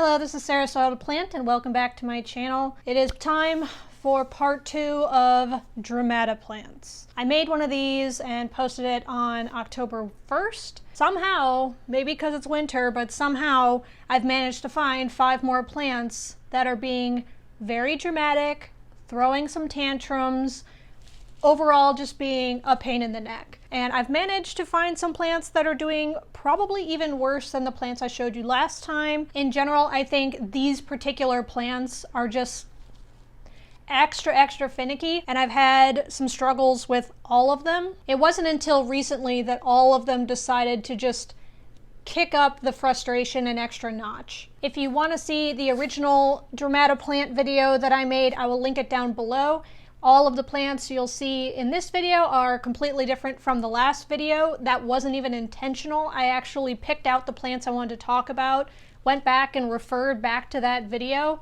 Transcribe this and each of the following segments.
Hello, this is Sarah soiledplant and welcome back to my channel. It is time for part 2 of Dramataplants. I made one of these and posted it on October 1st. Somehow, maybe because it's winter, but somehow I've managed to find 5 more plants that are being very dramatic, throwing some tantrums, overall just being a pain in the neck. And I've managed to find some plants that are doing probably even worse than the plants I showed you last time. In general, I think these particular plants are just extra finicky, and I've had some struggles with all of them. It wasn't until recently that all of them decided to just kick up the frustration an extra notch. If you want to see the original Dramataplant video that I made, I will link it down below. All of the plants you'll see in this video are completely different from the last video. That wasn't even intentional. I actually picked out the plants I wanted to talk about, went back and referred back to that video.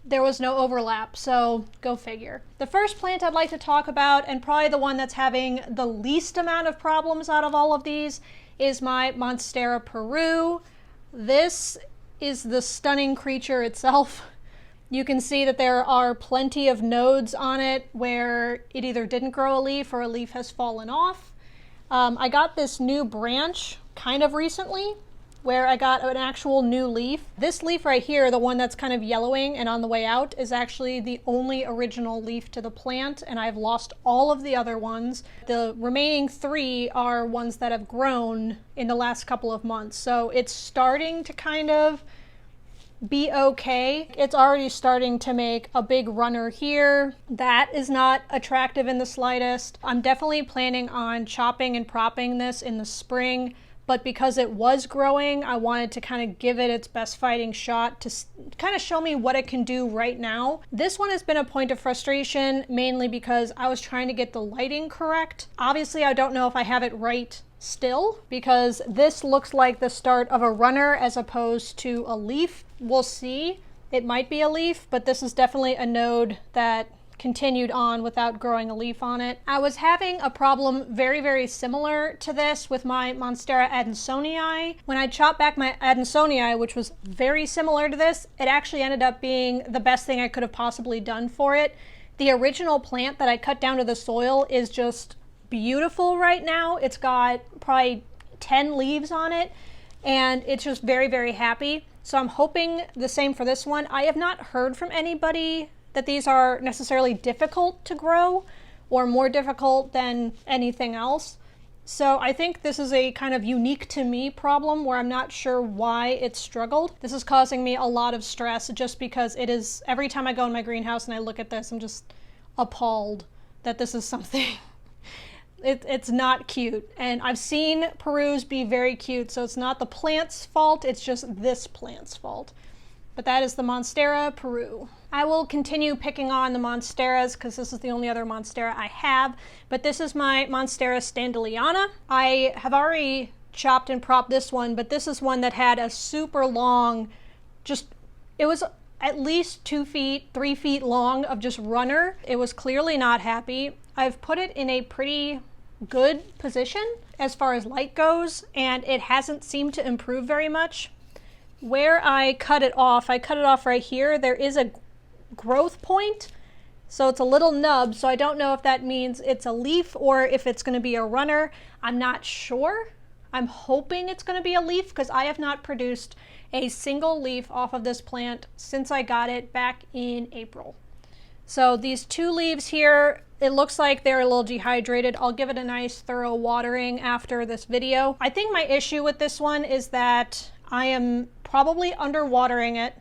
There was no overlap, so go figure. The first plant I'd like to talk about, and probably the one that's having the least amount of problems out of all of these, is my Monstera peru. This is the stunning creature itself. You can see that there are plenty of nodes on it where it either didn't grow a leaf or a leaf has fallen off. I got this new branch kind of recently where I got an actual new leaf. This leaf right here, the one that's kind of yellowing and on the way out, is actually the only original leaf to the plant, and I've lost all of the other ones. The remaining 3 are ones that have grown in the last couple of months, so it's starting to kind of be okay. It's already starting to make a big runner here. That is not attractive in the slightest. I'm definitely planning on chopping and propping this in the spring, but because it was growing, I wanted to kind of give it its best fighting shot to kind of show me what it can do right now. This one has been a point of frustration, mainly because I was trying to get the lighting correct. Obviously, I don't know if I have it right still, because this looks like the start of a runner as opposed to a leaf. We'll see. It might be a leaf, but this is definitely a node that continued on without growing a leaf on it. I was having a problem very similar to this with my Monstera adansonii. When I chopped back my adansonii, which was very similar to this, it actually ended up being the best thing I could have possibly done for it. The original plant that I cut down to the soil is just beautiful right now. It's got probably 10 leaves on it, and it's just very happy. So I'm hoping the same for this one. I have not heard from anybody that these are necessarily difficult to grow or more difficult than anything else. So I think this is a kind of unique to me problem where I'm not sure why it struggled. This is causing me a lot of stress just because it is, every time I go in my greenhouse and I look at this, I'm just appalled that this is something. It's not cute, and I've seen perus be very cute, so it's not the plant's fault, it's just this plant's fault. But that is the Monstera peru. I will continue picking on the Monsteras because this is the only other Monstera I have, but this is my Monstera standaliana. I have already chopped and propped this one, but this is one that had a super long, it was at least 2 feet, 3 feet long of just runner. It was clearly not happy. I've put it in a pretty good position as far as light goes, and it hasn't seemed to improve very much. Where I cut it off right here. There is a growth point, so it's a little nub, so I don't know if that means it's a leaf or if it's going to be a runner. I'm not sure. I'm hoping it's going to be a leaf because I have not produced a single leaf off of this plant since I got it back in April. So these 2 leaves here, it looks like they're a little dehydrated. I'll give it a nice thorough watering after this video. I think my issue with this one is that I am probably underwatering it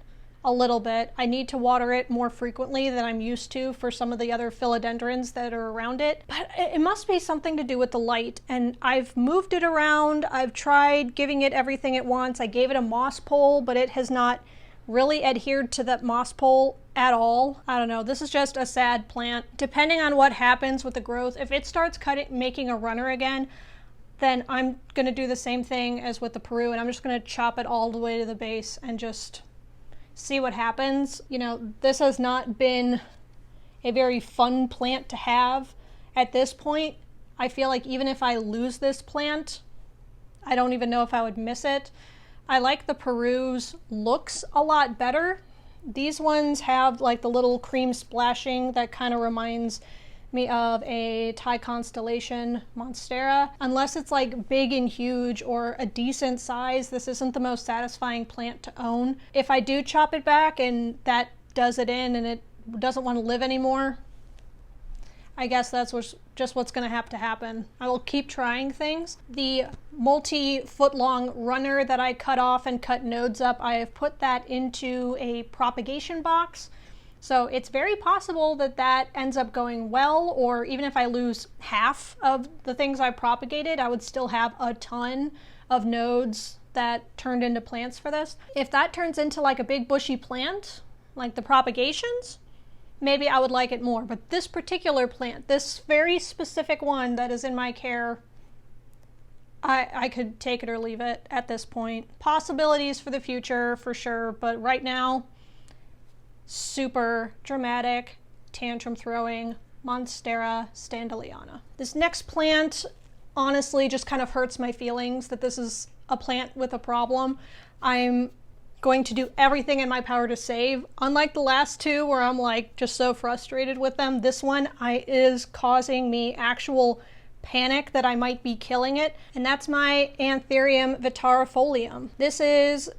a little bit. I need to water it more frequently than I'm used to for some of the other philodendrons that are around it. But it must be something to do with the light, and I've moved it around. I've tried giving it everything it wants. I gave it a moss pole, but it has not really adhered to that moss pole at all. I don't know, this is just a sad plant. Depending on what happens with the growth, if it starts making a runner again, then I'm going to do the same thing as with the peru, and I'm just going to chop it all the way to the base and just see what happens. You know, this has not been a very fun plant to have at this point. I feel like even if I lose this plant, I don't even know if I would miss it. I like the Peru's looks a lot better. These ones have like the little cream splashing that kind of reminds me of a Thai constellation Monstera. Unless it's like big and huge or a decent size, this isn't the most satisfying plant to own. If I do chop it back and that does it in and it doesn't want to live anymore, I guess that's just what's going to have to happen. I will keep trying things. The multi-foot long runner that I cut off and cut nodes up, I have put that into a propagation box. So it's very possible that that ends up going well, or even if I lose half of the things I propagated, I would still have a ton of nodes that turned into plants for this. If that turns into like a big bushy plant, like the propagations, maybe I would like it more. But this particular plant, this very specific one that is in my care, I could take it or leave it at this point. Possibilities for the future for sure, but right now, super dramatic, tantrum-throwing, Monstera standaliana. This next plant honestly just kind of hurts my feelings that this is a plant with a problem. I'm going to do everything in my power to save. Unlike the last two where I'm like just so frustrated with them, this one is causing me actual panic that I might be killing it, and that's my Anthurium vitarafolium. This is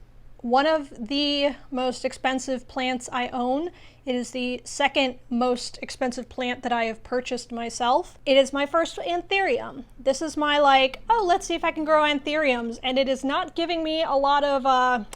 one of the most expensive plants I own. It is the second most expensive plant that I have purchased myself. It is my first Anthurium. This is my like, oh, let's see if I can grow Anthuriums, and it is not giving me a lot of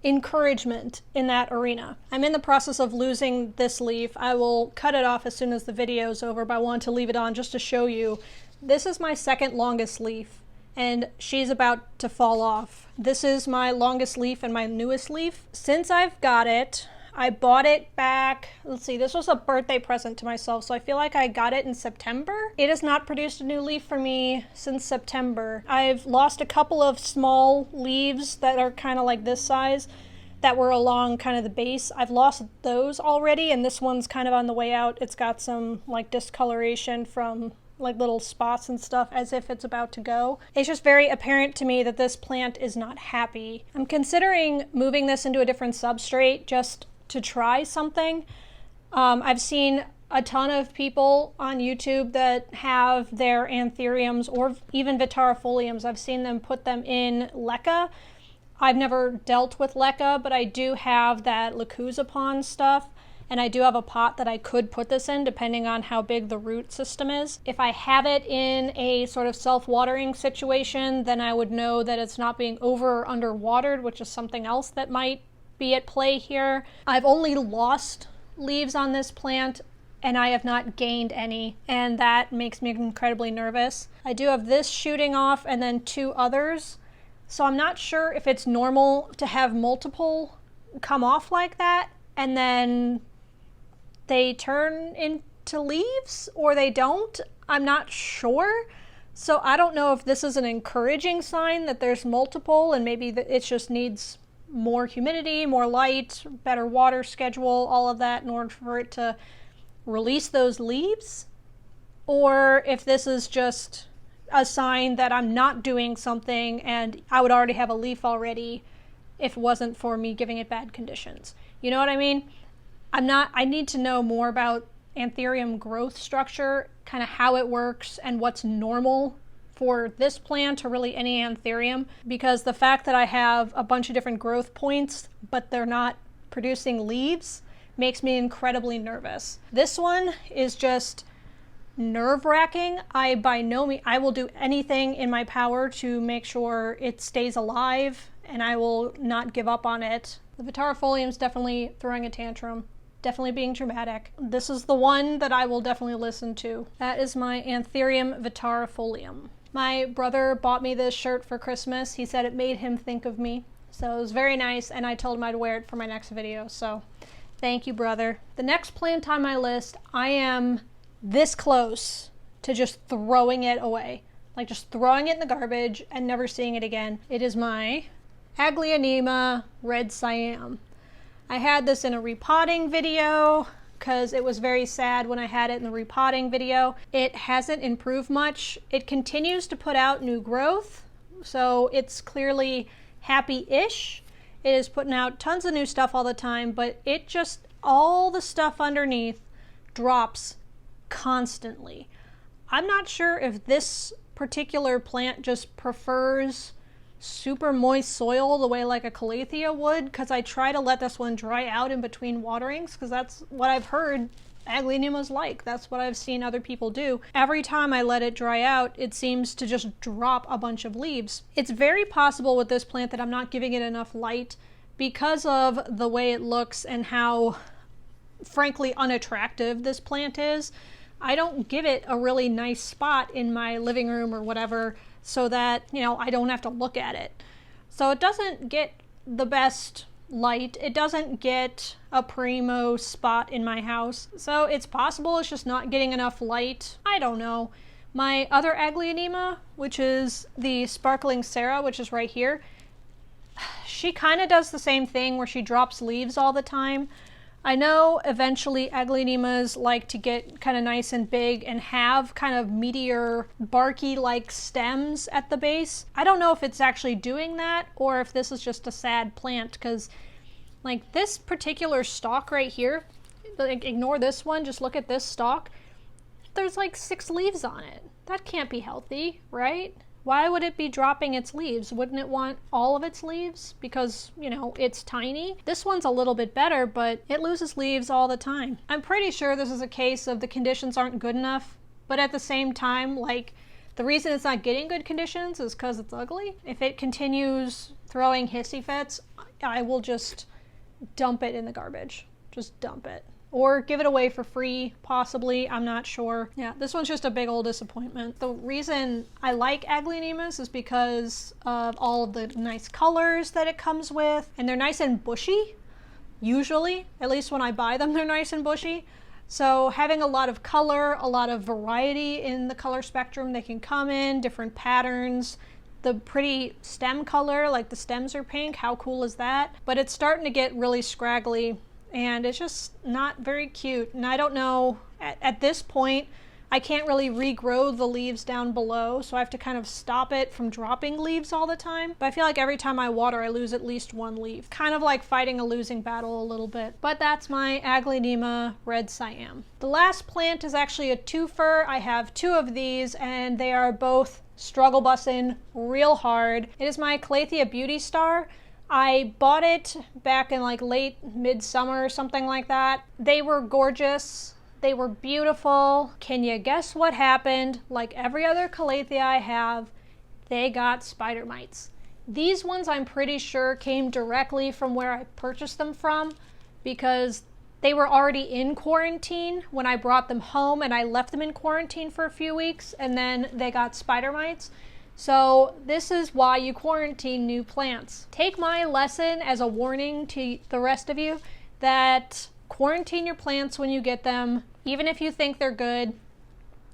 encouragement in that arena. I'm in the process of losing this leaf. I will cut it off as soon as the video is over, but I want to leave it on just to show you. This is my second longest leaf, and she's about to fall off. This is my longest leaf and my newest leaf. Since I've got it, I bought it back, let's see, this was a birthday present to myself, so I feel like I got it in September. It has not produced a new leaf for me since September. I've lost a couple of small leaves that are kind of like this size that were along kind of the base. I've lost those already, and this one's kind of on the way out. It's got some like discoloration from like little spots and stuff as if it's about to go. It's just very apparent to me that this plant is not happy. I'm considering moving this into a different substrate just to try something. I've seen a ton of people on YouTube that have their Anthuriums or even vitarafoliums. I've seen them put them in leca. I've never dealt with leca, but I do have that Lacuzapon stuff, and I do have a pot that I could put this in depending on how big the root system is. If I have it in a sort of self-watering situation, then I would know that it's not being over or under watered, which is something else that might be at play here. I've only lost leaves on this plant and I have not gained any, and that makes me incredibly nervous. I do have this shooting off and then two others, so I'm not sure if it's normal to have multiple come off like that and then they turn into leaves or they don't. I'm not sure. So I don't know if this is an encouraging sign that there's multiple and maybe it just needs more humidity, more light, better water schedule, all of that in order for it to release those leaves, or if this is just a sign that I'm not doing something and I would already have a leaf already if it wasn't for me giving it bad conditions. You know what I mean? I need to know more about Anthurium growth structure, kind of how it works and what's normal for this plant or really any Anthurium, because the fact that I have a bunch of different growth points but they're not producing leaves makes me incredibly nervous. This one is just nerve-wracking. I will do anything in my power to make sure it stays alive and I will not give up on it. The vitarafolium is definitely throwing a tantrum, definitely being dramatic. This is the one that I will definitely listen to. That is my Anthurium vitarafolium. My brother bought me this shirt for Christmas. He said it made him think of me. So it was very nice, and I told him I'd wear it for my next video. So thank you, brother. The next plant on my list, I am this close to just throwing it away. Like just throwing it in the garbage and never seeing it again. It is my Aglaonema red siam. I had this in a repotting video because it was very sad when I had it in the repotting video. It hasn't improved much. It continues to put out new growth, so it's clearly happy-ish. It is putting out tons of new stuff all the time, but it just, all the stuff underneath drops constantly. I'm not sure if this particular plant just prefers super moist soil the way like a Calathea would, because I try to let this one dry out in between waterings, because that's what I've heard Aglaonemas like. That's what I've seen other people do. Every time I let it dry out, it seems to just drop a bunch of leaves. It's very possible with this plant that I'm not giving it enough light because of the way it looks and how, frankly, unattractive this plant is. I don't give it a really nice spot in my living room or whatever so that, you know, I don't have to look at it. So it doesn't get the best light. It doesn't get a primo spot in my house. So it's possible it's just not getting enough light. I don't know. My other Aglaonema, which is the Sparkling Sarah, which is right here, she kind of does the same thing where she drops leaves all the time. I know eventually Aglaonemas like to get kind of nice and big and have kind of meatier, barky-like stems at the base. I don't know if it's actually doing that or if this is just a sad plant, because like this particular stalk right here, like, ignore this one, just look at this stalk. There's like 6 leaves on it. That can't be healthy, right? Why would it be dropping its leaves? Wouldn't it want all of its leaves? Because, you know, it's tiny. This one's a little bit better, but it loses leaves all the time. I'm pretty sure this is a case of the conditions aren't good enough, but at the same time, like, the reason it's not getting good conditions is because it's ugly. If it continues throwing hissy fits, I will just dump it in the garbage. Just dump it. Or give it away for free, possibly. I'm not sure. Yeah, this one's just a big old disappointment. The reason I like Aglaonemas is because of all of the nice colors that it comes with. And they're nice and bushy, usually. At least when I buy them, they're nice and bushy. So having a lot of color, a lot of variety in the color spectrum they can come in, different patterns, the pretty stem color, like the stems are pink, how cool is that? But it's starting to get really scraggly and it's just not very cute. And I don't know, at this point, I can't really regrow the leaves down below, so I have to kind of stop it from dropping leaves all the time. But I feel like every time I water, I lose at least 1 leaf. Kind of like fighting a losing battle a little bit. But that's my Aglaonema Red Siam. The last plant is actually a twofer. I have 2 of these, and they are both struggle bussin' real hard. It is my Calathea Beauty Star. I bought it back in like late midsummer or something like that. They were gorgeous. They were beautiful. Can you guess what happened? Like every other Calathea I have, they got spider mites. These ones I'm pretty sure came directly from where I purchased them from because they were already in quarantine when I brought them home, and I left them in quarantine for a few weeks and then they got spider mites. So this is why you quarantine new plants. Take my lesson as a warning to the rest of you that quarantine your plants when you get them, even if you think they're good.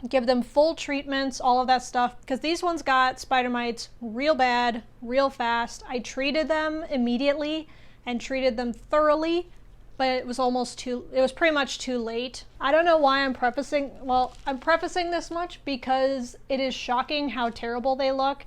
Give them full treatments, all of that stuff, because these ones got spider mites real bad, real fast. I treated them immediately and treated them thoroughly, but it was pretty much too late. I don't know why I'm prefacing this much because it is shocking how terrible they look,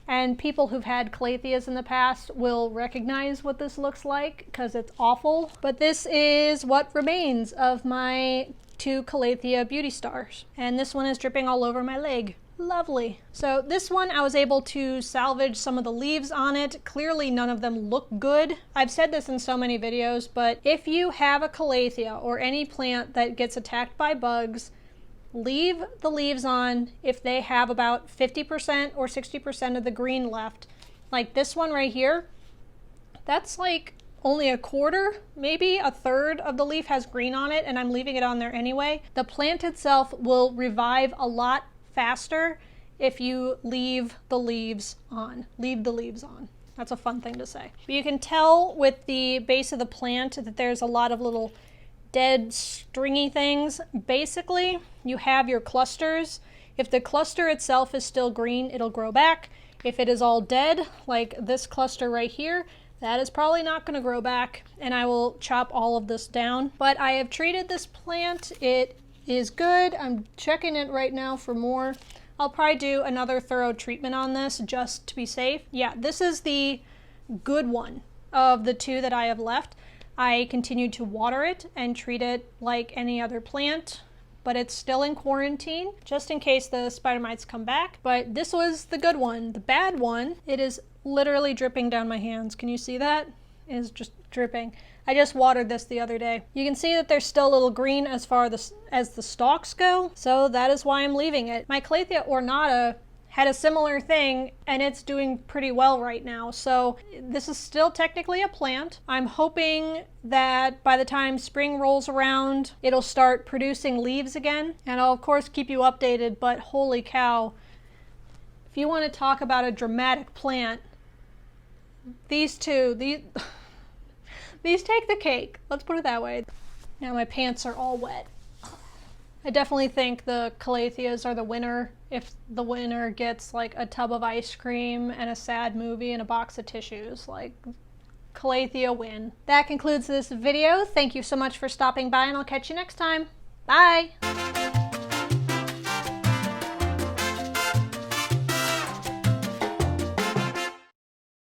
and people who've had Calatheas in the past will recognize what this looks like because it's awful. But this is what remains of my 2 Calathea Beauty Stars, and this one is dripping all over my leg. Lovely. So this one I was able to salvage some of the leaves on it. Clearly none of them look good. I've said this in so many videos, but if you have a Calathea or any plant that gets attacked by bugs, leave the leaves on if they have about 50% or 60% of the green left. Like this one right here, that's like only a quarter, maybe a third of the leaf has green on it, and I'm leaving it on there anyway. The plant itself will revive a lot faster if you leave the leaves on. Leave the leaves on. That's a fun thing to say. But you can tell with the base of the plant that there's a lot of little dead stringy things. Basically, you have your clusters. If the cluster itself is still green, it'll grow back. If it is all dead, like this cluster right here, that is probably not going to grow back, and I will chop all of this down. But I have treated this plant. It is good. I'm checking it right now for more. I'll probably do another thorough treatment on this just to be safe. Yeah, this is the good one of the two that I have left. I continued to water it and treat it like any other plant, but it's still in quarantine just in case the spider mites come back. But this was the good one. The bad one, it is literally dripping down my hands. Can you see that? It is just dripping. I just watered this the other day. You can see that they're still a little green as far as the stalks go, so that is why I'm leaving it. My Calathea ornata had a similar thing, and it's doing pretty well right now. So this is still technically a plant. I'm hoping that by the time spring rolls around, it'll start producing leaves again. And I'll of course keep you updated, but holy cow. If you want to talk about a dramatic plant, these two, these take the cake. Let's put it that way. Now my pants are all wet. I definitely think the Calatheas are the winner if the winner gets like a tub of ice cream and a sad movie and a box of tissues. Like, Calathea win. That concludes this video. Thank you so much for stopping by, and I'll catch you next time. Bye!